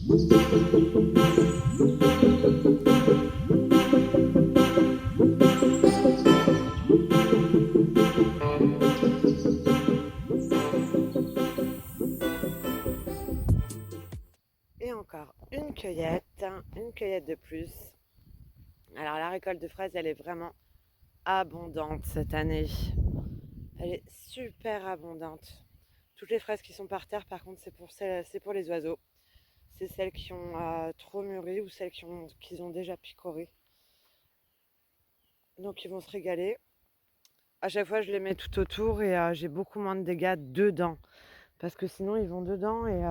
Et encore une cueillette de plus. Alors la récolte de fraises, elle est vraiment abondante cette année. Elle est super abondante. Toutes les fraises qui sont par terre, par contre, c'est pour les oiseaux. C'est celles qui ont trop mûri ou celles qui ont déjà picoré. Donc ils vont se régaler. À chaque fois, je les mets tout autour et j'ai beaucoup moins de dégâts dedans. Parce que sinon, ils vont dedans et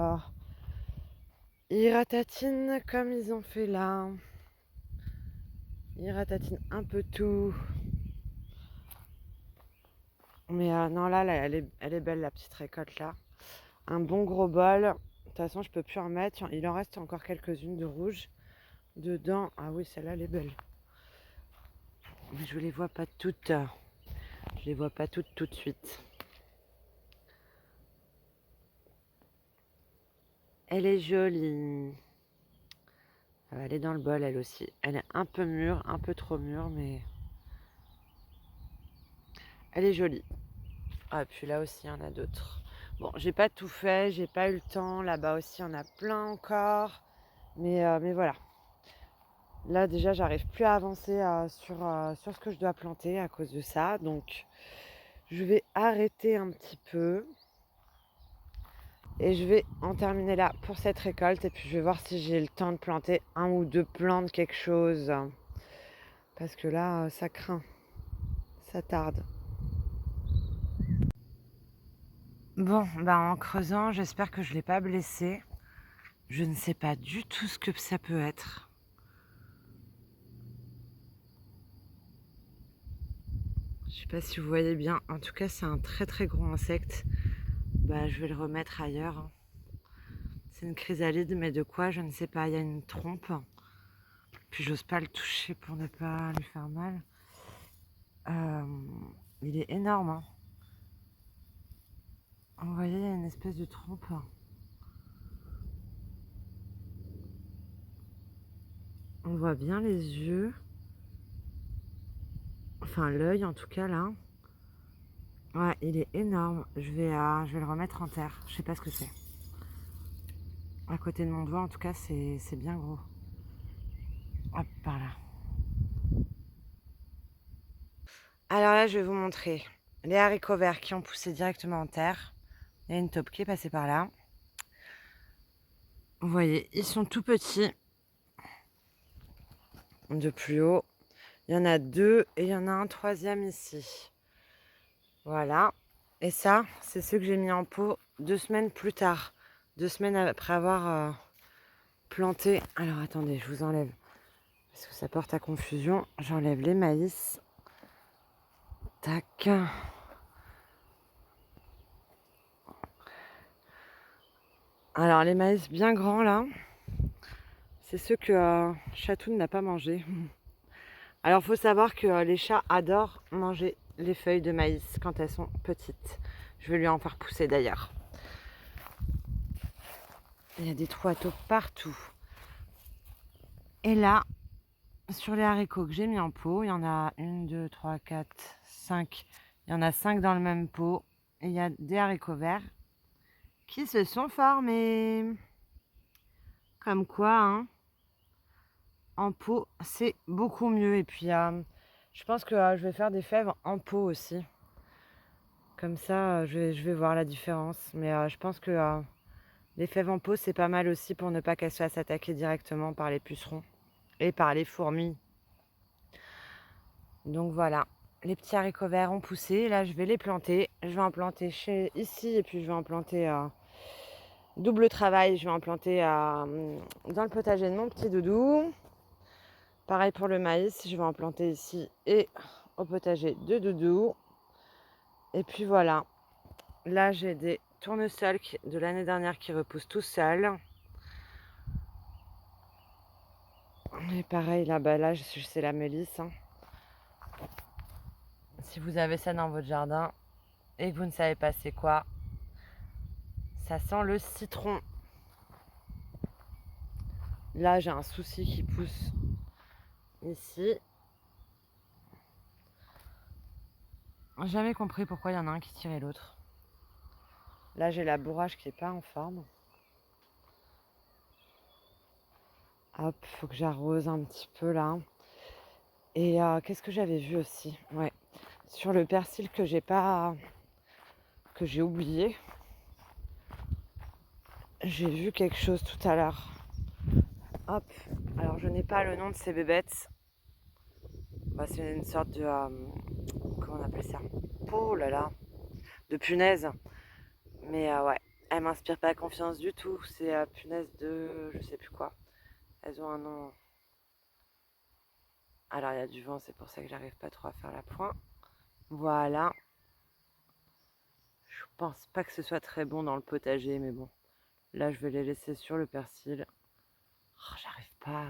ils ratatinent comme ils ont fait là. Ils ratatinent un peu tout. Mais non, là, elle est belle la petite récolte là. Un bon gros bol. De toute façon, je peux plus en mettre. Il en reste encore quelques-unes de rouges. Dedans, ah oui, celle-là, elle est belle. Mais je les vois pas toutes. Je les vois pas toutes tout de suite. Elle est jolie. Elle est dans le bol, elle aussi. Elle est un peu mûre, un peu trop mûre, mais elle est jolie. Ah, et puis là aussi, il y en a d'autres. Bon, j'ai pas tout fait, j'ai pas eu le temps. Là-bas aussi, il y en a plein encore. Mais voilà. Là, déjà, j'arrive plus à avancer sur ce que je dois planter à cause de ça. Donc, je vais arrêter un petit peu. Et je vais en terminer là pour cette récolte. Et puis, je vais voir si j'ai le temps de planter un ou deux plants de quelque chose. Parce que là, ça craint. Ça tarde. Bon, bah en creusant, j'espère que je ne l'ai pas blessé. Je ne sais pas du tout ce que ça peut être. Je sais pas si vous voyez bien. En tout cas, c'est un très très gros insecte. Bah, je vais le remettre ailleurs, hein. C'est une chrysalide, mais de quoi, je ne sais pas. Il y a une trompe. Puis j'ose pas le toucher pour ne pas lui faire mal. Euh, il est énorme, hein. Vous voyez, il y a une espèce de trompe. On voit bien les yeux. Enfin, l'œil en tout cas, là. Ouais, il est énorme. Je vais le remettre en terre. Je sais pas ce que c'est. À côté de mon doigt, en tout cas, c'est bien gros. Hop, par là. Alors là, je vais vous montrer les haricots verts qui ont poussé directement en terre. Il y a une taupe qui est passée par là. Vous voyez, ils sont tout petits. De plus haut. Il y en a deux et il y en a un troisième ici. Voilà. Et ça, c'est ceux que j'ai mis en pot 2 semaines plus tard. 2 semaines après avoir planté. Alors attendez, je vous enlève. Parce que ça porte à confusion. J'enlève les maïs. Tac. Alors les maïs bien grands là, c'est ceux que Chatoun n'a pas mangé. Alors il faut savoir que les chats adorent manger les feuilles de maïs quand elles sont petites. Je vais lui en faire pousser d'ailleurs. Il y a des trous à taupe partout. Et là, sur les haricots que j'ai mis en pot, il y en a 1, 2, 3, 4, 5. Il y en a 5 dans le même pot. Et il y a des haricots verts qui se sont formés. Comme quoi, hein, en pot, c'est beaucoup mieux. Et puis, je pense que je vais faire des fèves en pot aussi. Comme ça, je vais voir la différence. Mais je pense que les fèves en pot, c'est pas mal aussi pour ne pas qu'elles soient attaquées directement par les pucerons et par les fourmis. Donc voilà, les petits haricots verts ont poussé. Là, je vais les planter. Je vais en planter ici et puis je vais en planter double travail. Je vais en planter dans le potager de mon petit doudou. Pareil pour le maïs, je vais en planter ici et au potager de doudou. Et puis voilà, là j'ai des tournesols de l'année dernière qui repoussent tout seuls. Et pareil là, bah là c'est la mélisse, hein. Si vous avez ça dans votre jardin et que vous ne savez pas c'est quoi, ça sent le citron. Là, j'ai un souci qui pousse ici. J'ai jamais compris pourquoi il y en a un qui tirait l'autre. Là, j'ai la bourrage qui est pas en forme. Hop, faut que j'arrose un petit peu là. Et qu'est-ce que j'avais vu aussi? Ouais, sur le persil que j'ai oublié. J'ai vu quelque chose tout à l'heure. Hop, alors je n'ai pas le nom de ces bébêtes. Bah, c'est une sorte de comment on appelle ça? Oh là là, de punaise. Mais ouais, elles m'inspirent pas confiance du tout. C'est punaise de je sais plus quoi. Elles ont un nom. Alors il y a du vent, c'est pour ça que j'arrive pas trop à faire la pointe. Voilà. Je pense pas que ce soit très bon dans le potager, mais bon. Là, je vais les laisser sur le persil. Oh, j'arrive pas.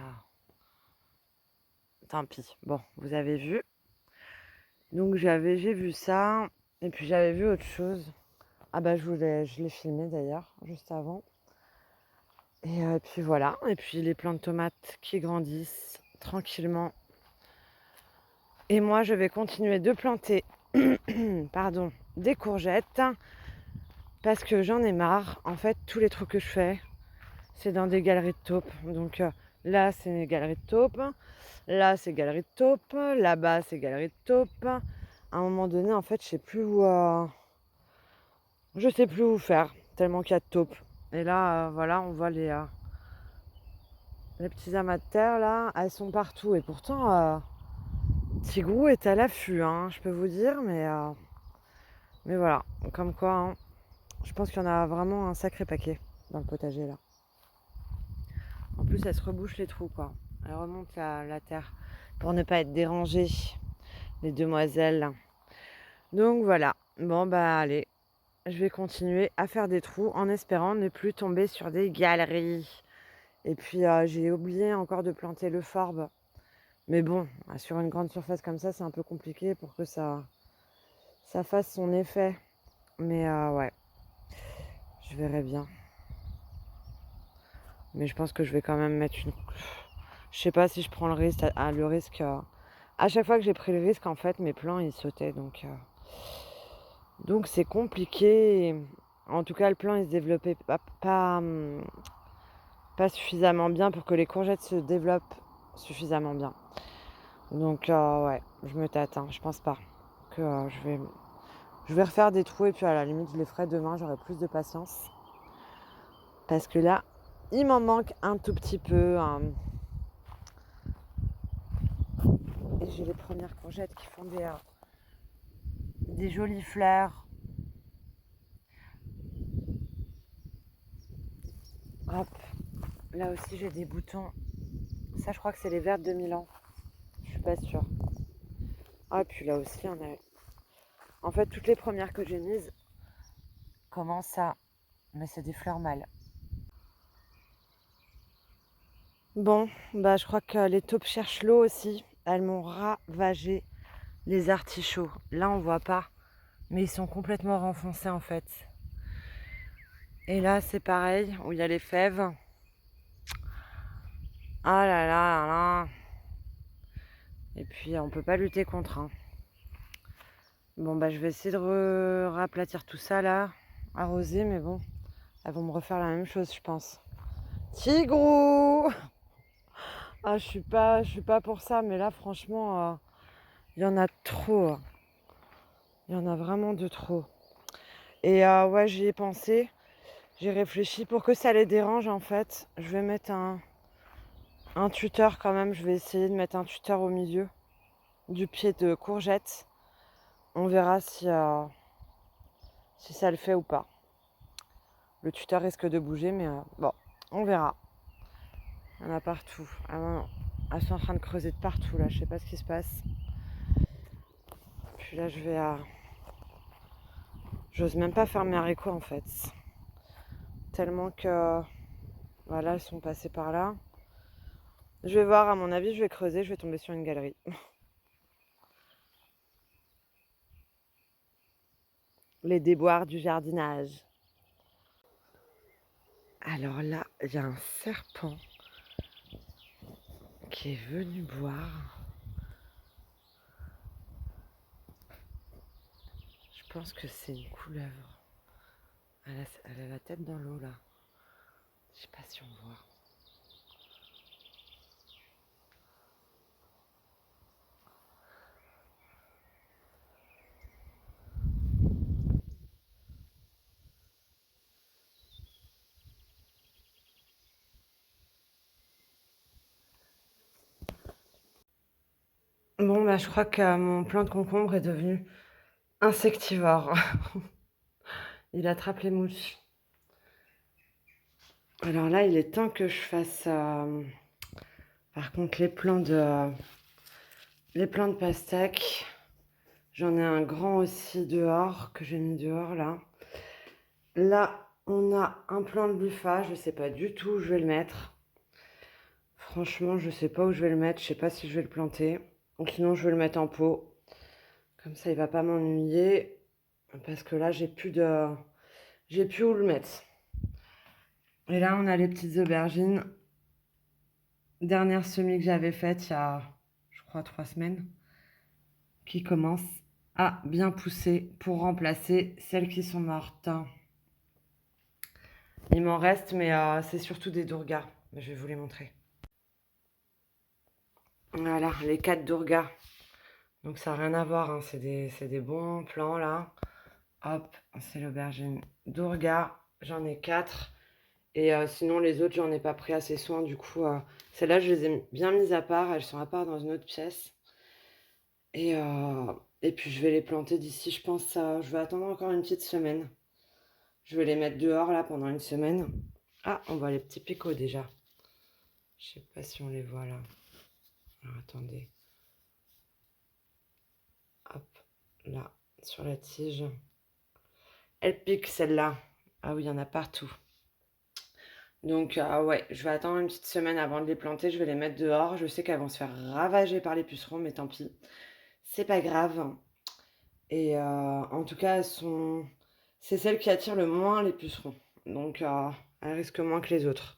Tant pis. Bon, vous avez vu. Donc j'ai vu ça. Et puis j'avais vu autre chose. Ah bah je l'ai filmé d'ailleurs, juste avant. Et puis voilà. Et puis les plants de tomates qui grandissent tranquillement. Et moi, je vais continuer de planter pardon, des courgettes. Parce que j'en ai marre. En fait, tous les trucs que je fais, c'est dans des galeries de taupes. Donc là, c'est une galerie de taupes. Là, c'est galerie de taupes. Là-bas, c'est galerie de taupes. À un moment donné, en fait, je sais plus où faire, tellement qu'il y a de taupes. Et là, voilà, on voit les petits amas de terre, là, elles sont partout. Et pourtant, Tigrou est à l'affût, hein, je peux vous dire. Mais voilà, comme quoi, hein, je pense qu'il y en a vraiment un sacré paquet dans le potager, là. En plus, elle se rebouche les trous, quoi. Elle remonte la terre pour ne pas être dérangée, les demoiselles. Donc voilà. Bon, bah allez, je vais continuer à faire des trous en espérant ne plus tomber sur des galeries. Et puis, j'ai oublié encore de planter le forbe. Mais bon, sur une grande surface comme ça, c'est un peu compliqué pour que ça fasse son effet. Mais ouais, je verrai bien. Mais je pense que je vais quand même mettre une... Je sais pas si je prends le risque. Le risque à chaque fois que j'ai pris le risque, en fait, mes plants, ils sautaient. Donc c'est compliqué. En tout cas, le plant, il se développait pas suffisamment bien pour que les courgettes se développent suffisamment bien. Donc ouais, je me tâte. Je pense pas que je vais refaire des trous et puis à la limite, je les ferai demain. J'aurai plus de patience. Parce que là, il m'en manque un tout petit peu. Et j'ai les premières courgettes qui font des jolies fleurs. Hop, là aussi j'ai des boutons. Ça, je crois que c'est les vertes de Milan. Je suis pas sûre. Ah, et puis là aussi, on a... En fait, toutes les premières que j'ai mises commencent à... Mais c'est des fleurs mâles. Bon, bah je crois que les taupes cherchent l'eau aussi. Elles m'ont ravagé les artichauts. Là, on voit pas. Mais ils sont complètement renfoncés en fait. Et là, c'est pareil, où il y a les fèves. Ah là là là là. Et puis, on peut pas lutter contre. Bon, bah je vais essayer de raplatir tout ça là. Arroser, mais bon, elles vont me refaire la même chose, je pense. Tigrou! Ah, je suis pas pour ça, mais là, franchement, il y en a trop. Il y en a vraiment de trop. Et ouais, j'y ai pensé. J'ai réfléchi pour que ça les dérange, en fait. Je vais mettre un tuteur quand même. Je vais essayer de mettre un tuteur au milieu du pied de courgette. On verra si ça le fait ou pas. Le tuteur risque de bouger, mais bon, on verra. Il y en a partout. Ah non, elles sont en train de creuser de partout là. Je sais pas ce qui se passe. Puis là, j'ose même pas faire mes haricots en fait. Tellement que voilà, elles sont passées par là. Je vais voir, à mon avis, je vais creuser, je vais tomber sur une galerie. Les déboires du jardinage. Alors là, il y a un serpent qui est venu boire. Je pense que c'est une couleuvre. Elle a la tête dans l'eau là. Je sais pas si on voit. Bon, bah, je crois que mon plant de concombre est devenu insectivore. Il attrape les mouches. Alors là, il est temps que je fasse, par contre, les plants de pastèque. J'en ai un grand aussi dehors, que j'ai mis dehors là. Là, on a un plant de buffat. Je sais pas du tout où je vais le mettre. Franchement, je sais pas où je vais le mettre. Je sais pas si je vais le planter. Ou sinon, je vais le mettre en pot. Comme ça, il va pas m'ennuyer. Parce que là, j'ai plus où le mettre. Et là, on a les petites aubergines. Dernière semis que j'avais faite il y a, je crois, 3 semaines. Qui commencent à bien pousser pour remplacer celles qui sont mortes. Il m'en reste, mais c'est surtout des Durga. Je vais vous les montrer. Voilà, les 4 Durga. Donc ça n'a rien à voir, hein. C'est des bons plants là. Hop, c'est l'aubergine Durga. J'en ai 4. Et sinon les autres, j'en ai pas pris assez soin. Du coup, celles-là, je les ai bien mises à part. Elles sont à part dans une autre pièce. Et puis je vais les planter d'ici, je pense, je vais attendre encore une petite semaine. Je vais les mettre dehors là pendant une semaine. Ah, on voit les petits picots déjà. Je sais pas si on les voit là. Alors attendez. Hop, là, sur la tige. Elle pique celle-là. Ah oui, il y en a partout. Donc ouais, je vais attendre une petite semaine avant de les planter. Je vais les mettre dehors. Je sais qu'elles vont se faire ravager par les pucerons, mais tant pis. C'est pas grave. Et en tout cas, c'est celles qui attirent le moins les pucerons. Donc elles risquent moins que les autres.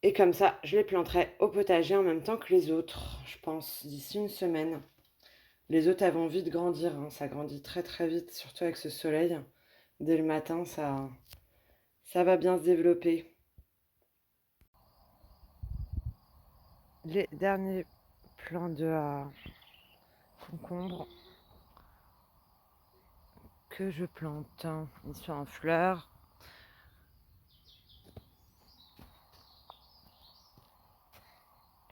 Et comme ça, je les planterai au potager en même temps que les autres, je pense, d'ici une semaine. Les autres, elles vont vite grandir, hein. Ça grandit très très vite, surtout avec ce soleil. Dès le matin, ça va bien se développer. Les derniers plants de concombre que je plante, ils sont en fleurs.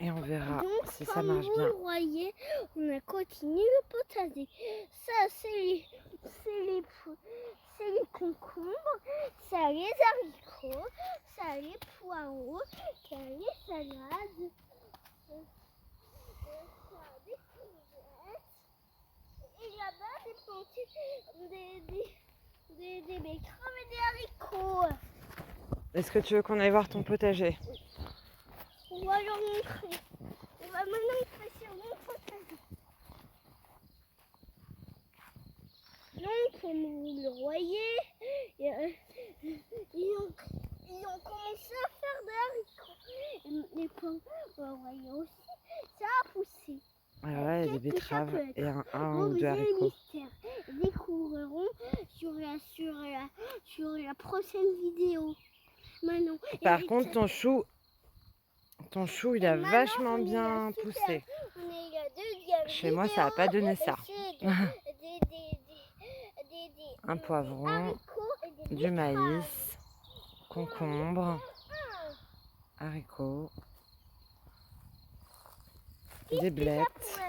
Et on verra donc, si ça marche bien. Comme vous voyez, on a continué le potager. Ça, c'est les concombres, ça les haricots, ça les poireaux, ça les salades, ça des courgettes. Et là-bas, j'ai planté des betteraves et des haricots. Est-ce que tu veux qu'on aille voir ton potager? On va leur montrer. On va maintenant être sur mon potager. Donc, comme vous le voyez, ils ont commencé à faire des haricots. Les pommes, vous voyez aussi, ça a poussé. Ah ouais, il y a des betteraves et un ou deux haricots. Ils découvriront sur la prochaine vidéo. Maintenant. Par contre, ton chou, il a vachement bien poussé. Chez moi, ça n'a pas donné ça. Un poivron, du maïs, concombre, haricots, des blettes.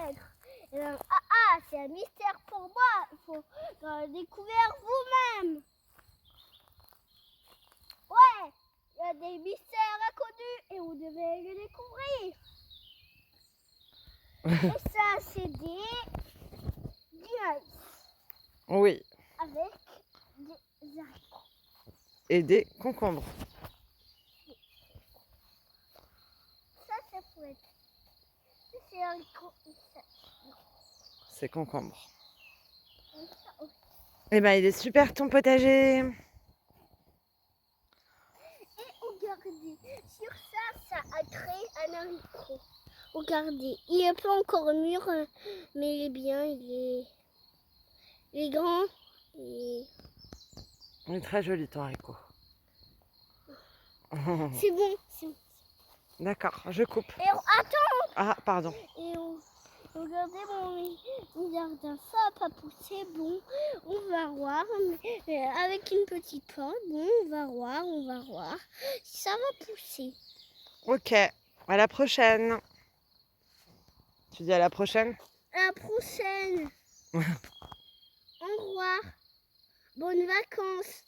C'est un mystère pour moi. Il faut le découvrir vous-même. Ouais, il y a des mystères inconnus et vous devez les découvrir. Et ça, c'est du maïs. Oui. Avec des haricots. Et des concombres. Ça, c'est pour être. C'est haricots. C'est concombre. Eh ben, il est super ton potager. Et regardez, sur ça, ça a créé un haricot. Regardez, il est pas encore mûr, mais il est bien, il est grand. Et... Il est très joli ton haricot. C'est bon, c'est bon. D'accord, je coupe. Et attends, Ah, pardon. et regardez mon jardin, ça n'a pas poussé, bon, on va voir, mais avec une petite plante, bon, on va voir, si ça va pousser. Ok, à la prochaine. Tu dis à la prochaine? À la prochaine. Au revoir. Bonnes vacances.